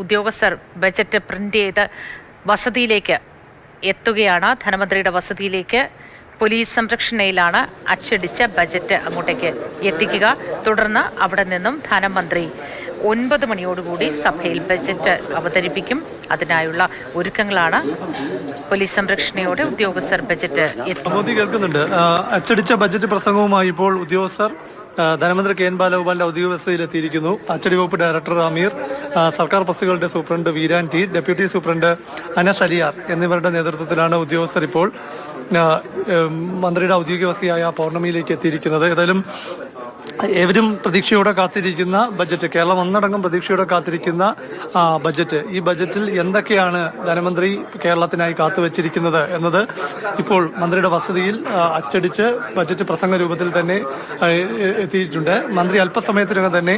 ഉദ്യോഗസ്ഥർ budget print ചെയ്ത് വസതിയിലേക്ക് എത്തുകയാണ്. ധനമന്ത്രിയുടെ വസതിയിലേക്ക് പോലീസ് സംരക്ഷണയിലാണ് അച്ചടിച്ച ബജറ്റ് അങ്ങോട്ടേക്ക് എത്തിക്കുക. തുടർന്ന് അവിടെ നിന്നും ധനമന്ത്രി 9 മണിയോടുകൂടി സഭയിൽ ബജറ്റ് അവതരിപ്പിക്കും. അതിനായുള്ള ഒരുക്കങ്ങളാണ്. പോലീസ് സംരക്ഷണയോടെ ഉദ്യോഗസ്ഥർ ബജറ്റ് കേൾക്കുന്നുണ്ട്. അച്ചടിച്ച ബജറ്റ് പ്രസംഗവുമായി ഇപ്പോൾ ഉദ്യോഗസ്ഥർ ധനമന്ത്രി കെ എൻ ബാലഗോപാലിന്റെ ഔദ്യോഗിക വസതിയിലെത്തിയിരിക്കുന്നു. അച്ചടി വകുപ്പ് ഡയറക്ടർ അമീർ, സർക്കാർ ബസ്സുകളുടെ superintendent Veeran T, deputy superintendent Anas Aliyar എന്നിവരുടെ നേതൃത്വത്തിലാണ് ഉദ്യോഗസ്ഥർ ഇപ്പോൾ മന്ത്രിയുടെ ഔദ്യോഗിക വസതിയായ പൗർണമിയിലേക്ക് എത്തിയിരിക്കുന്നത്. ഏതായാലും ഏവരും പ്രതീക്ഷയോടെ കാത്തിരിക്കുന്ന ബജറ്റ്, കേരളം ഒന്നടങ്കം പ്രതീക്ഷയോടെ കാത്തിരിക്കുന്ന ബജറ്റ്, ഈ ബജറ്റിൽ എന്തൊക്കെയാണ് ധനമന്ത്രി കേരളത്തിനായി കാത്തുവച്ചിരിക്കുന്നത് എന്നത് ഇപ്പോൾ മന്ത്രിയുടെ വസതിയിൽ അച്ചടിച്ച് ബജറ്റ് പ്രസംഗ രൂപത്തിൽ തന്നെ എത്തിയിട്ടുണ്ട്. മന്ത്രി അല്പസമയത്തിനകം തന്നെ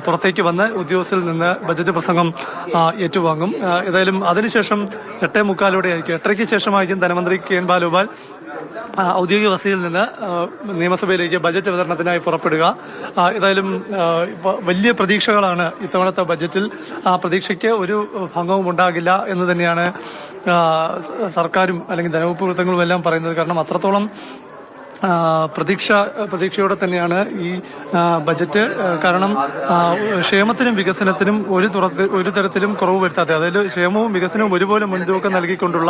പുറത്തേക്ക് വന്ന് ഉദ്യോഗസ്ഥരിൽ നിന്ന് ബജറ്റ് പ്രസംഗം ഏറ്റുവാങ്ങും. ഏതായാലും അതിനുശേഷം 8:45 ആയിരിക്കും, 8:30 ശേഷമായിരിക്കും ധനമന്ത്രി കെ എൻ ബാലഗോപാൽ ഔദ്യോഗിക വസതിയിൽ നിന്ന് നിയമസഭയിലേക്ക് ബജറ്റ് അവതരണത്തിനായി പുറപ്പെടുക. ഏതായാലും വലിയ പ്രതീക്ഷകളാണ് ഇത്തവണത്തെ ബജറ്റിൽ. ആ പ്രതീക്ഷയ്ക്ക് ഒരു ഭംഗവും ഉണ്ടാകില്ല എന്ന് തന്നെയാണ് സർക്കാരും അല്ലെങ്കിൽ ധനവകുപ്പ് വൃത്തങ്ങളും എല്ലാം പറയുന്നത്. കാരണം അത്രത്തോളം പ്രതീക്ഷയോടെ തന്നെയാണ് ഈ ബജറ്റ്. കാരണം ക്ഷേമത്തിനും വികസനത്തിനും ഒരു തരത്തിലും കുറവ് വരുത്താതെ, അതായത് ക്ഷേമവും വികസനവും ഒരുപോലെ മുൻതൂക്കം നൽകിക്കൊണ്ടുള്ള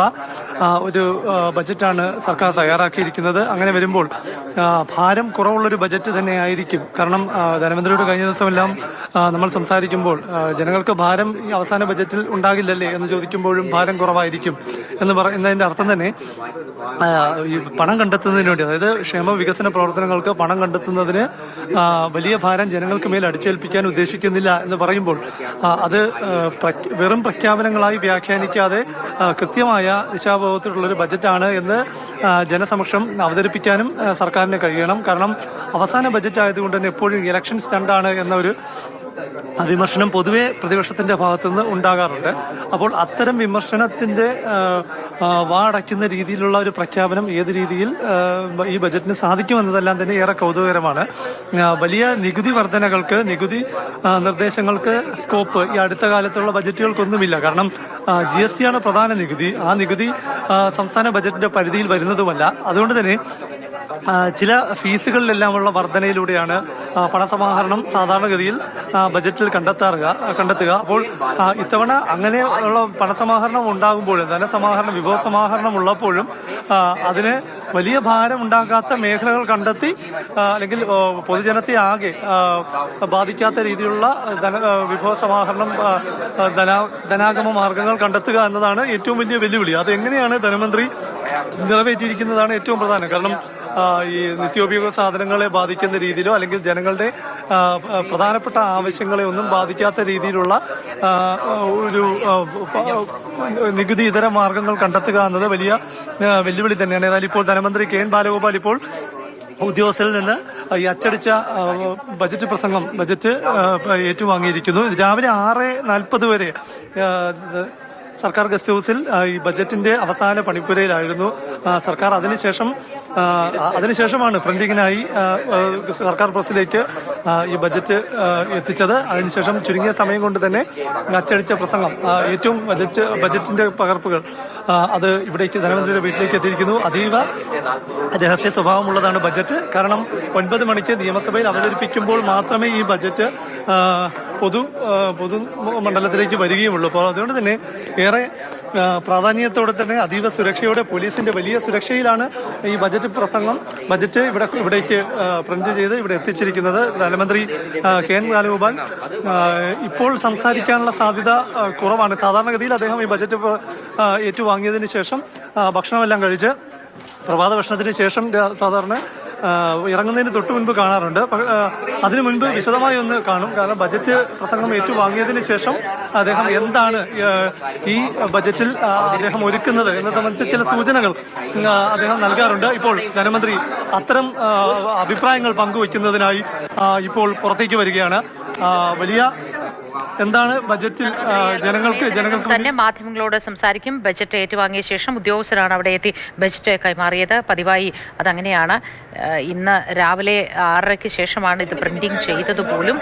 ഒരു ബജറ്റാണ് സർക്കാർ തയ്യാറാക്കിയിരിക്കുന്നത്. അങ്ങനെ വരുമ്പോൾ ഭാരം കുറവുള്ളൊരു ബജറ്റ് തന്നെ ആയിരിക്കും. കാരണം ധനമന്ത്രിയുടെ കഴിഞ്ഞ ദിവസമെല്ലാം നമ്മൾ സംസാരിക്കുമ്പോൾ ജനങ്ങൾക്ക് ഭാരം ഈ അവസാന ബജറ്റിൽ ഉണ്ടാകില്ലല്ലേ എന്ന് ചോദിക്കുമ്പോഴും ഭാരം കുറവായിരിക്കും എന്നതിന്റെ അർത്ഥം തന്നെ ഈ പണം കണ്ടെത്തുന്നതിന് വേണ്ടി, അതായത് ക്ഷേമ വികസന പ്രവർത്തനങ്ങൾക്ക് പണം കണ്ടെത്തുന്നതിന് വലിയ ഭാരം ജനങ്ങൾക്ക് മേൽ അടിച്ചേൽപ്പിക്കാൻ ഉദ്ദേശിക്കുന്നില്ല എന്ന് പറയുമ്പോൾ അത് വെറും പ്രഖ്യാപനങ്ങളായി വ്യാഖ്യാനിക്കാതെ കൃത്യമായ ദിശാബോധത്തിലുള്ളൊരു ബജറ്റാണ് എന്ന് ജനസമക്ഷം അവതരിപ്പിക്കാനും സർക്കാരിന് കഴിയണം. കാരണം അവസാന ബജറ്റ് ആയതുകൊണ്ട് തന്നെ എപ്പോഴും ഇലക്ഷൻ സ്റ്റണ്ടാണ് എന്ന ഒരു വിമർശനം പൊതുവെ പ്രതിപക്ഷത്തിന്റെ ഭാഗത്തുനിന്ന് ഉണ്ടാകാറുണ്ട്. അപ്പോൾ അത്തരം വിമർശനത്തിന്റെ വാടയ്ക്കുന്ന രീതിയിലുള്ള ഒരു പ്രഖ്യാപനം ഏത് രീതിയിൽ ഈ ബജറ്റിന് സാധിക്കുമെന്നതെല്ലാം തന്നെ ഏറെ കൗതുകകരമാണ്. വലിയ നികുതി വർധനകൾക്ക്, നികുതി നിർദ്ദേശങ്ങൾക്ക് സ്കോപ്പ് ഈ അടുത്ത കാലത്തുള്ള ബജറ്റുകൾക്കൊന്നുമില്ല. കാരണം GST ആണ് പ്രധാന നികുതി. ആ നികുതി സംസ്ഥാന ബജറ്റിന്റെ പരിധിയിൽ വരുന്നതുമല്ല. അതുകൊണ്ട് തന്നെ ചില ഫീസുകളിലെല്ലാമുള്ള വർധനയിലൂടെയാണ് പണസമാഹരണം സാധാരണഗതിയിൽ ബജറ്റിൽ കണ്ടെത്തുക. അപ്പോൾ ഇത്തവണ അങ്ങനെയുള്ള പണസമാഹരണം ഉണ്ടാകുമ്പോഴും, ധനസമാഹരണം, വിഭവ സമാഹരണം ഉള്ളപ്പോഴും അതിന് വലിയ ഭാരം ഉണ്ടാകാത്ത മേഖലകൾ കണ്ടെത്തി, അല്ലെങ്കിൽ പൊതുജനത്തെ ആകെ ബാധിക്കാത്ത രീതിയിലുള്ള വിഭവ സമാഹരണം, ധനാഗമ മാർഗങ്ങൾ കണ്ടെത്തുക എന്നതാണ് ഏറ്റവും വലിയ വെല്ലുവിളി. അതെങ്ങനെയാണ് ധനമന്ത്രി നിറവേറ്റിയിരിക്കുന്നതാണ് ഏറ്റവും പ്രധാനം. കാരണം ഈ നിത്യോപയോഗ സാധനങ്ങളെ ബാധിക്കുന്ന രീതിയിലോ അല്ലെങ്കിൽ ജനങ്ങളുടെ പ്രധാനപ്പെട്ട ആവശ്യങ്ങളെ ഒന്നും ബാധിക്കാത്ത രീതിയിലുള്ള ഒരു നികുതി ഇതര മാർഗങ്ങൾ കണ്ടെത്തുക എന്നത് വലിയ വെല്ലുവിളി തന്നെയാണ്. ഏതായാലും ഇപ്പോൾ ധനമന്ത്രി കെ എൻ ബാലഗോപാൽ ഇപ്പോൾ ഉദ്യോഗസ്ഥരിൽ നിന്ന് ഈ അച്ചടിച്ച ബജറ്റ് ഏറ്റുവാങ്ങിയിരിക്കുന്നു. രാവിലെ 6:40 വരെ സർക്കാർ ഗസ്റ്റ് ഹൌസിൽ ഈ ബജറ്റിന്റെ അവസാന പണിപ്പുരയിലായിരുന്നു സർക്കാർ. അതിനുശേഷമാണ് പ്രിന്റിങ്ങിനായി സർക്കാർ പ്രസിലേക്ക് ഈ ബജറ്റ് എത്തിച്ചത്. അതിനുശേഷം ചുരുങ്ങിയ സമയം കൊണ്ട് തന്നെ അച്ചടിച്ച പ്രസംഗം, ഏറ്റവും ബജറ്റിന്റെ പകർപ്പുകൾ അത് ഇവിടേക്ക് ധനമന്ത്രിയുടെ വീട്ടിലേക്ക് എത്തിയിരിക്കുന്നു. അതീവ രഹസ്യ സ്വഭാവമുള്ളതാണ് ബജറ്റ്. കാരണം 9 മണിക്ക് നിയമസഭയിൽ അവതരിപ്പിക്കുമ്പോൾ മാത്രമേ ഈ ബജറ്റ് പൊതുമണ്ഡലത്തിലേക്ക് വരികയുമുള്ളൂ. അപ്പോൾ അതുകൊണ്ട് തന്നെ ഏറെ പ്രാധാന്യത്തോടെ തന്നെ അതീവ സുരക്ഷയോടെ, പോലീസിന്റെ വലിയ സുരക്ഷയിലാണ് ഈ ബജറ്റ് ഇവിടേക്ക് പ്രിന്റ് ചെയ്ത് ഇവിടെ എത്തിച്ചിരിക്കുന്നത്. ധനമന്ത്രി കെ എൻ ബാലഗോപാൽ ഇപ്പോൾ സംസാരിക്കാനുള്ള സാധ്യത കുറവാണ്. സാധാരണഗതിയിൽ അദ്ദേഹം ഈ ബജറ്റ് ഏറ്റുവാങ്ങിയതിന് ശേഷം ഭക്ഷണമെല്ലാം കഴിച്ച് പ്രഭാത ഭക്ഷണത്തിന് ശേഷം സാധാരണ ഇറങ്ങുന്നതിന് തൊട്ട് മുൻപ് കാണാറുണ്ട്. അതിനു മുൻപ് വിശദമായി ഒന്ന് കാണും. കാരണം ബജറ്റ് പ്രസംഗം ഏറ്റുവാങ്ങിയതിന് ശേഷം അദ്ദേഹം എന്താണ് ഈ ബജറ്റിൽ അദ്ദേഹം ഒരുക്കുന്നത് എന്നത് സംബന്ധിച്ച ചില സൂചനകൾ അദ്ദേഹം നൽകാറുണ്ട്. ഇപ്പോൾ ധനമന്ത്രി അത്തരം അഭിപ്രായങ്ങൾ പങ്കുവയ്ക്കുന്നതിനായി ഇപ്പോൾ പുറത്തേക്ക് വരികയാണ്. വലിയ എന്താണ് ബജറ്റിൽ ജനങ്ങൾക്ക് തന്നെ മാധ്യമങ്ങളോട് സംസാരിക്കും. ബജറ്റ് ഏറ്റുവാങ്ങിയ ശേഷം ഉദ്യോഗസ്ഥരാണ് അവിടെ എത്തി ബജറ്റ് കൈമാറിയത്. പതിവായി അതങ്ങനെയാണ്. ഇന്ന് രാവിലെ 6:30-ക്ക് ശേഷമാണ് ഇത് പ്രിന്റിംഗ് ചെയ്തത് പോലും.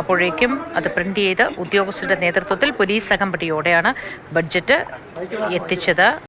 അപ്പോഴേക്കും അത് പ്രിന്റ് ചെയ്ത് ഉദ്യോഗസ്ഥരുടെ നേതൃത്വത്തിൽ പോലീസ് അകമ്പടിയോടെയാണ് ബഡ്ജറ്റ് എത്തിച്ചത്.